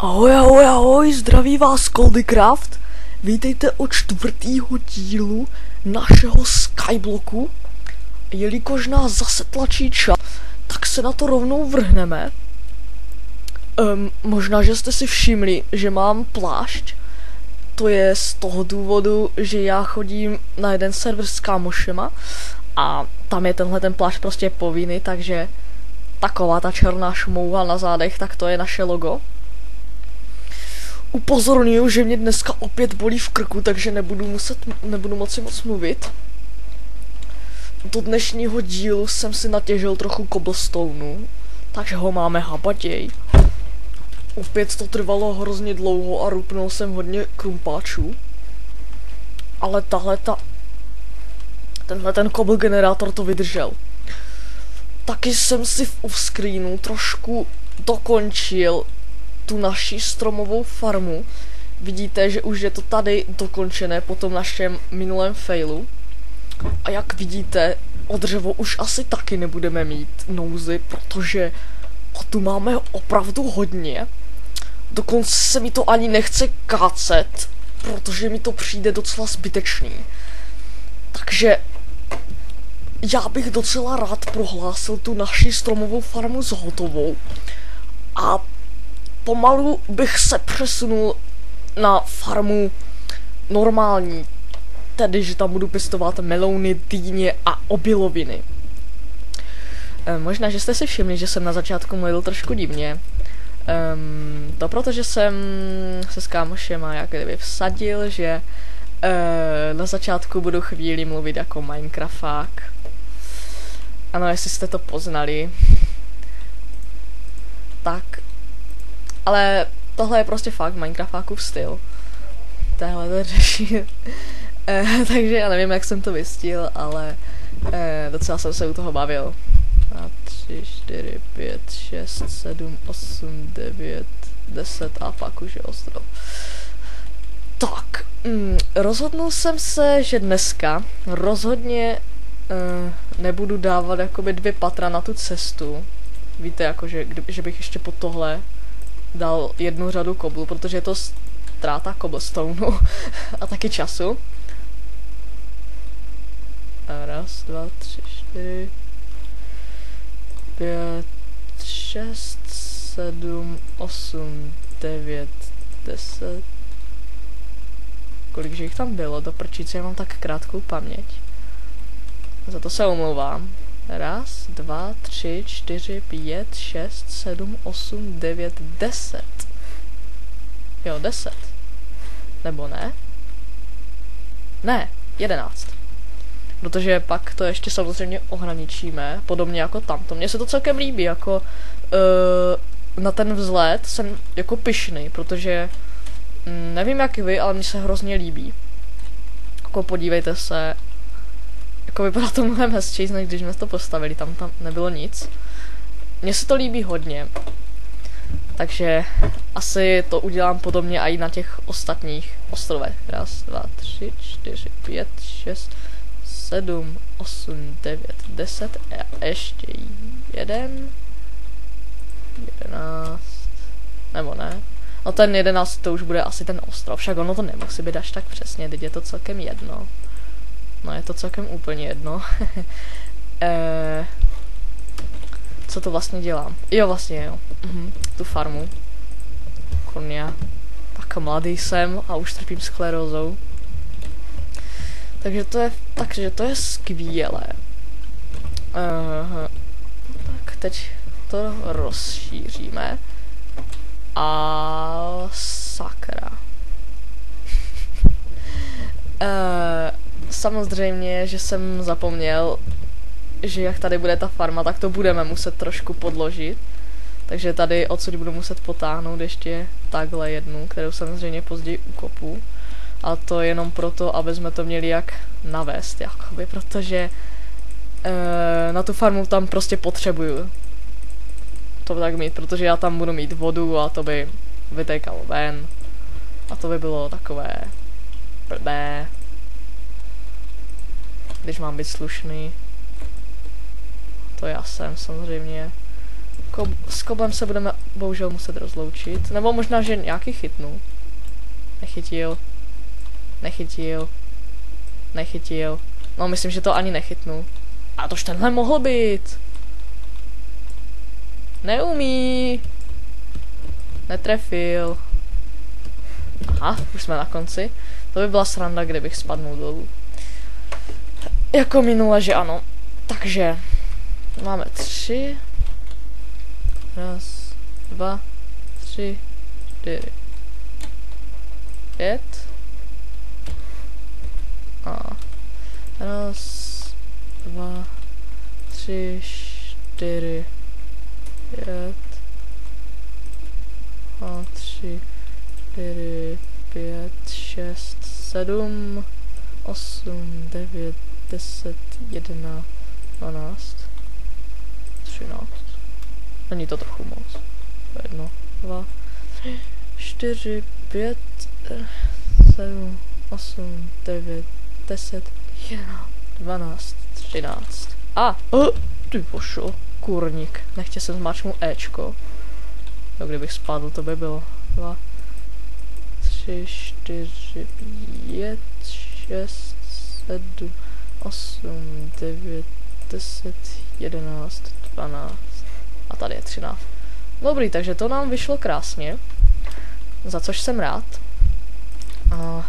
Ahoj, ahoj, ahoj, zdraví vás Coldycraft. Vítejte u 4. dílu našeho Skyblocku. Jelikož nás zase tlačí čas, tak se na to rovnou vrhneme. Možná, že jste si všimli, že mám plášť. To je z toho důvodu, že já chodím na jeden server s kámošema a tam je tenhle ten plášť prostě povinný, takže taková ta černá šmouha na zádech, tak to je naše logo. Upozorňuji, že mě dneska opět bolí v krku, takže nebudu moci moc mluvit. Do dnešního dílu jsem si natěžil trochu cobblestoneu, takže ho máme habaděj. Opět to trvalo hrozně dlouho a rupnul jsem hodně krumpáčů. Ale tenhle ten cobble generátor to vydržel. Taky jsem si v offscreenu trošku dokončil tu naši stromovou farmu. Vidíte, že už je to tady dokončené po tom našem minulém failu. A jak vidíte, o dřevo už asi taky nebudeme mít nouzy, protože tu máme opravdu hodně. Dokonce se mi to ani nechce kácet, protože mi to přijde docela zbytečný. Takže já bych docela rád prohlásil tu naši stromovou farmu za hotovou. A pomalu bych se přesunul na farmu normální, tedy že tam budu pěstovat melouny, dýně a obiloviny. Možná, že jste si všimli, že jsem na začátku mluvil trošku divně. To protože jsem se s kámošema jak kdyby vsadil, že na začátku budu chvíli mluvit jako Minecrafták. Ano, jestli jste to poznali. Tak. Ale tohle je prostě fakt Minecraftákův styl. Tohle to řeší. Takže já nevím, jak jsem to vystihl, ale docela jsem se u toho bavil. 3, 4, 5, 6, 7, 8, 9, 10 a pak už je ostrov. Tak, rozhodnul jsem se, že dneska rozhodně nebudu dávat jakoby 2 patra na tu cestu. Víte, jakože že bych ještě pod tohle dal 1 řadu koblu, protože je to ztráta cobblestoneu a taky času. 1, 2, 3, 4, 5, 6, 7, 8, 9, 10. Kolikže jich tam bylo, do prčice, já mám tak krátkou paměť. Za to se omlouvám. 1, 2, 3, 4, 5, 6, 7, 8, 9, 10. Jo, 10. Nebo ne? Ne, 11. Protože pak to ještě samozřejmě ohraničíme, podobně jako tamto. Mně se to celkem líbí, jako na ten vzhled jsem jako pyšný, protože nevím jak vy, ale mně se hrozně líbí. Jako podívejte se, jako vypadá to mnohem hezčí, než když jsme to postavili, tam nebylo nic. Mně se to líbí hodně, takže asi to udělám podobně i na těch ostatních ostrovech. 1, 2, 3, 4, 5, 6, 7, 8, 9, 10 a ještě 1, 11, nebo ne? No ten 11 to už bude asi ten ostrov, však ono to nemusí být až tak přesně, teď je to celkem jedno. No je to celkem úplně jedno. Co to vlastně dělám? Jo, vlastně jo. Tu farmu. Koně. Tak mladý jsem a už trpím sklerózou. Takže to je skvělé. Tak teď to rozšíříme. A sakra. Samozřejmě, že jsem zapomněl, že jak tady bude ta farma, tak to budeme muset trošku podložit. Takže tady odsud budu muset potáhnout ještě takhle jednu, kterou samozřejmě později ukopu. A to jenom proto, aby jsme to měli jak navést, jakoby, protože na tu farmu tam prostě potřebuju to tak mít, protože já tam budu mít vodu a to by vytékalo ven. A to by bylo takové blbé. Když mám být slušný. To já jsem samozřejmě. S koblem se budeme bohužel muset rozloučit. Nebo možná, že nějaký chytnu. Nechytil. Nechytil. Nechytil. No, myslím, že to ani nechytnu. A tož tenhle mohl být. Neumí. Netrefil. Aha, už jsme na konci. To by byla sranda, kdybych spadnul dolů. Jako minule, že ano. Takže máme 3. 1, 2, 3, 4, 5. A 1, 2, 3, 4, 5. A 3, 4, 5, 6, 7, 8, 9, 10, 11, 12, 13. Není to trochu moc. 1, 2, 3, 4, 5, 7, 8, 9, 10, 11, 12, 13. A! Ty pošo, kurník. Nechtěl jsem zmáčknout Ečko. No, kdybych spadl, to by bylo. 2, 3, 4, 5, 6, 7, 8, 9, 10, 11, 12. A tady je 13. Dobrý, takže to nám vyšlo krásně. Za což jsem rád. A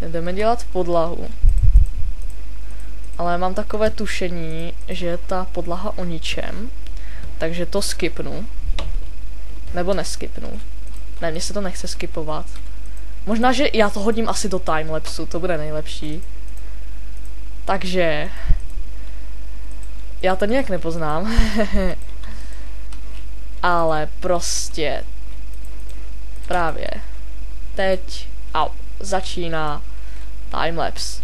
jdeme dělat podlahu. Ale mám takové tušení, že je ta podlaha o ničem. Takže to skipnu. Nebo neskipnu. Ne, mně se to nechce skipovat. Možná, že já to hodím asi do timelapsu, to bude nejlepší. Takže já to nějak nepoznám. Ale prostě právě teď začíná timelapse.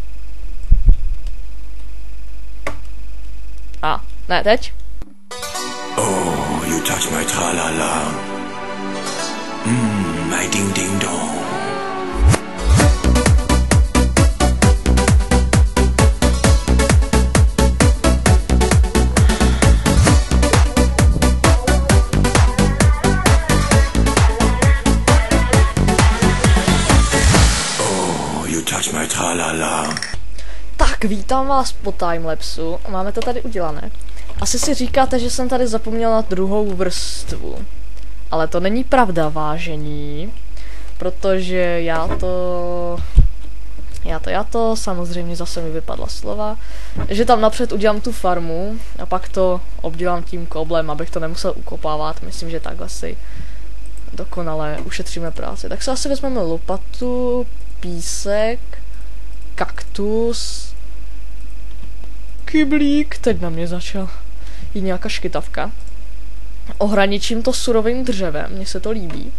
A, ne, teď? Oh, you touch my tra-la-la. My ding-ding-dong. Oh, you touch my tra-la-la. Tak, vítám vás po timelapsu. Máme to tady udělané. Asi si říkáte, že jsem tady zapomněl na druhou vrstvu. Ale to není pravda, vážení. Protože já to, samozřejmě zase mi vypadla slova, že tam napřed udělám tu farmu a pak to obdělám tím koblem, abych to nemusel ukopávat. Myslím, že takhle si dokonale ušetříme práci. Tak se asi vezmeme lopatu, písek, kaktus, kyblík, teď na mě začal jít nějaká škytavka. Ohraničím to surovým dřevem, mně se to líbí.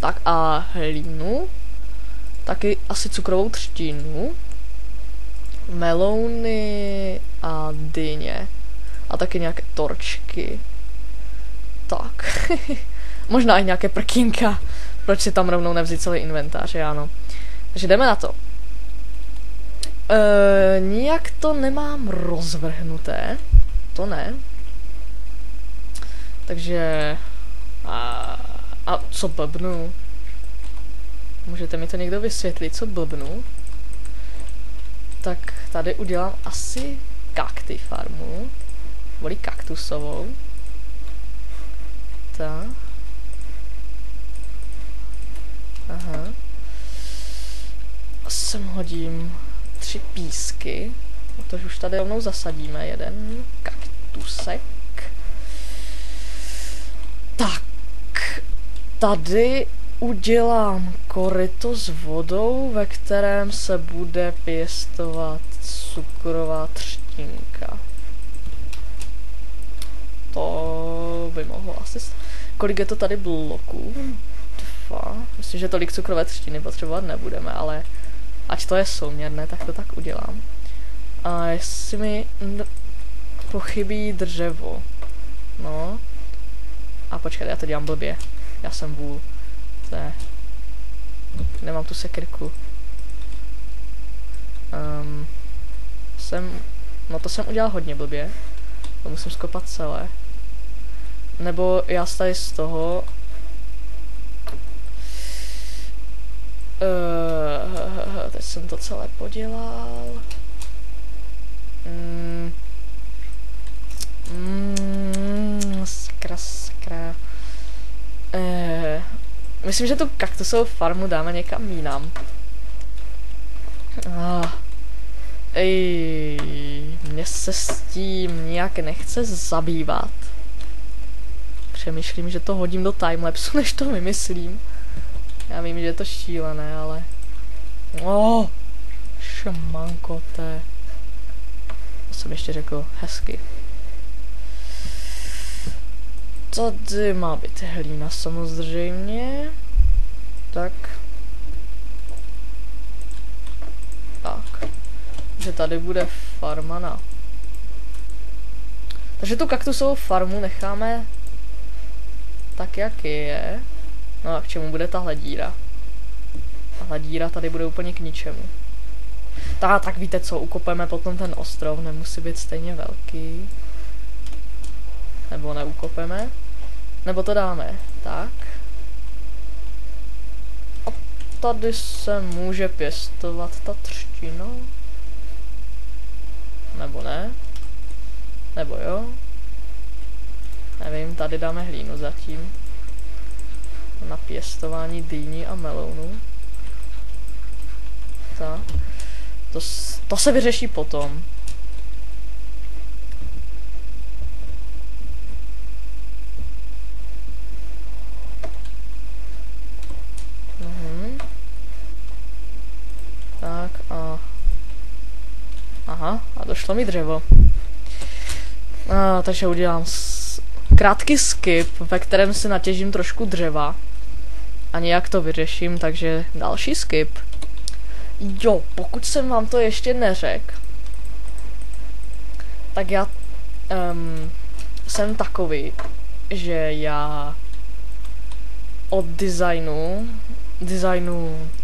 Tak a hlínu, taky asi cukrovou třtinu, melouny a dyně. A taky nějaké torčky. Tak, možná i nějaké prkínka. Proč si tam rovnou nevzít celý inventář, ano. Takže jdeme na to. Nijak to nemám rozvrhnuté. To ne. Takže... A co blbnu? Můžete mi to někdo vysvětlit, co blbnu? Tak tady udělám asi kakty farmu. Volí kaktusovou. Tak. Aha. A sem hodím 3 písky. Protože už tady rovnou zasadíme jeden kaktusek. Tak. Tady udělám koryto s vodou, ve kterém se bude pěstovat cukrová třtinka. To by mohlo asi... Kolik je to tady bloků? 2. Myslím, že tolik cukrové třtiny potřebovat nebudeme, ale ať to je souměrné, tak to tak udělám. A jestli mi pochybí dřevo. No. A počkej, já to dělám blbě. Já jsem vůl. To je... Nemám tu sekirku. No to jsem udělal hodně blbě. To musím skopat celé. Nebo já tady z toho... teď jsem to celé podělal. Sakra. Myslím, že tu kaktusovou farmu dáme někam jinam. Mně se s tím nějak nechce zabývat. Přemýšlím, že to hodím do timelapsu, než to vymyslím. Já vím, že je to šílené, ale... šmankoté. To jsem ještě řekl hezky. Tady má být hlína samozřejmě. Tak. Že tady bude farma na... Takže tu kaktusovou farmu necháme tak, jak je. No a k čemu bude tahle díra? Tahle díra tady bude úplně k ničemu. Tak víte co, ukopeme potom ten ostrov, nemusí být stejně velký. Nebo neukopeme. Nebo to dáme tak. A tady se může pěstovat ta třtina. Nebo ne. Nebo jo. Nevím, tady dáme hlínu zatím. Na pěstování dýní a melounu. Tak. To se vyřeší potom. Tak a... Aha, a došlo mi dřevo. Takže udělám krátký skip, ve kterém si natěžím trošku dřeva. A nějak to vyřeším, takže další skip. Jo, pokud jsem vám to ještě neřekl, tak já jsem takový, že já od designu,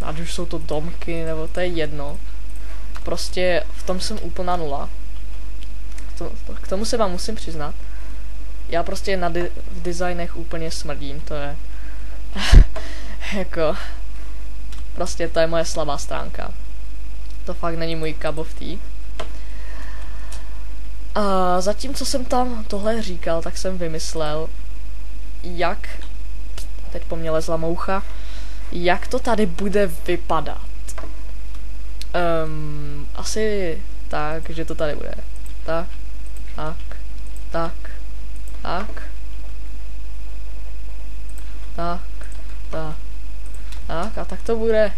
ať už jsou to domky, nebo to je jedno, prostě v tom jsem úplná nula. K tomu se vám musím přiznat. Já prostě v designech úplně smrdím, to je jako prostě to je moje slabá stránka. To fakt není můj cup of tea. A zatímco jsem tam tohle říkal, tak jsem vymyslel, jak, teď po mně lezla moucha, jak to tady bude vypadat. Asi tak, že to tady bude. Tak. A tak to bude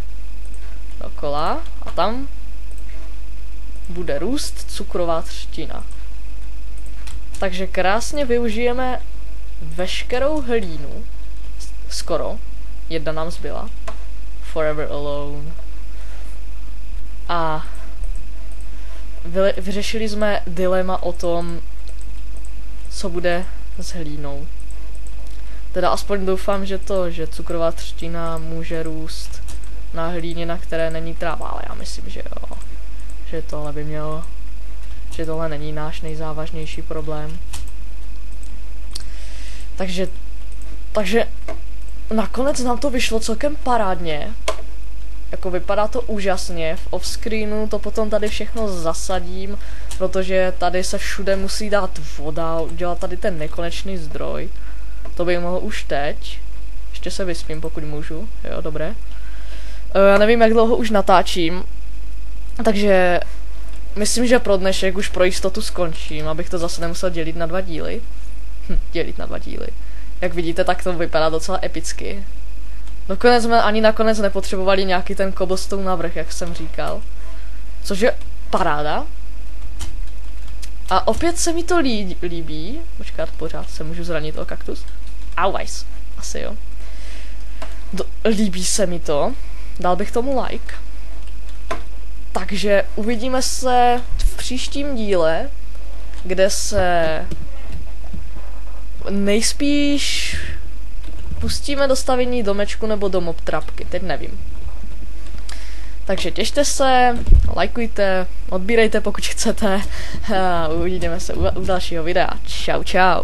dokola a tam bude růst cukrová třtina. Takže krásně využijeme veškerou hlínu, skoro, jedna nám zbyla, Forever Alone. A vyřešili jsme dilema o tom, co bude s hlínou. Teda aspoň doufám, že cukrová třtina může růst na hlíně, na které není tráva, ale já myslím, že jo. Že tohle by mělo, že tohle není náš nejzávažnější problém. Takže nakonec nám to vyšlo celkem parádně. Jako vypadá to úžasně, v offscreenu to potom tady všechno zasadím, protože tady se všude musí dát voda, udělat tady ten nekonečný zdroj. To bych mohl už teď. Ještě se vyspím, pokud můžu. Jo, dobré. Já nevím, jak dlouho už natáčím, takže myslím, že pro dnešek už pro jistotu skončím, abych to zase nemusel dělit na 2 díly. Dělit na 2 díly. Jak vidíte, tak to vypadá docela epicky. Dokonec jsme ani nakonec nepotřebovali nějaký ten cobblestone navrch, jak jsem říkal. Což je paráda. A opět se mi to líbí. Počkat, pořád se můžu zranit o kaktus. Auweis. Asi jo. Líbí se mi to. Dal bych tomu like. Takže uvidíme se v příštím díle, kde se nejspíš pustíme do stavění domečku nebo do mob trapky, teď nevím. Takže těšte se, lajkujte, odbírejte pokud chcete a uvidíme se u dalšího videa. Čau, čau.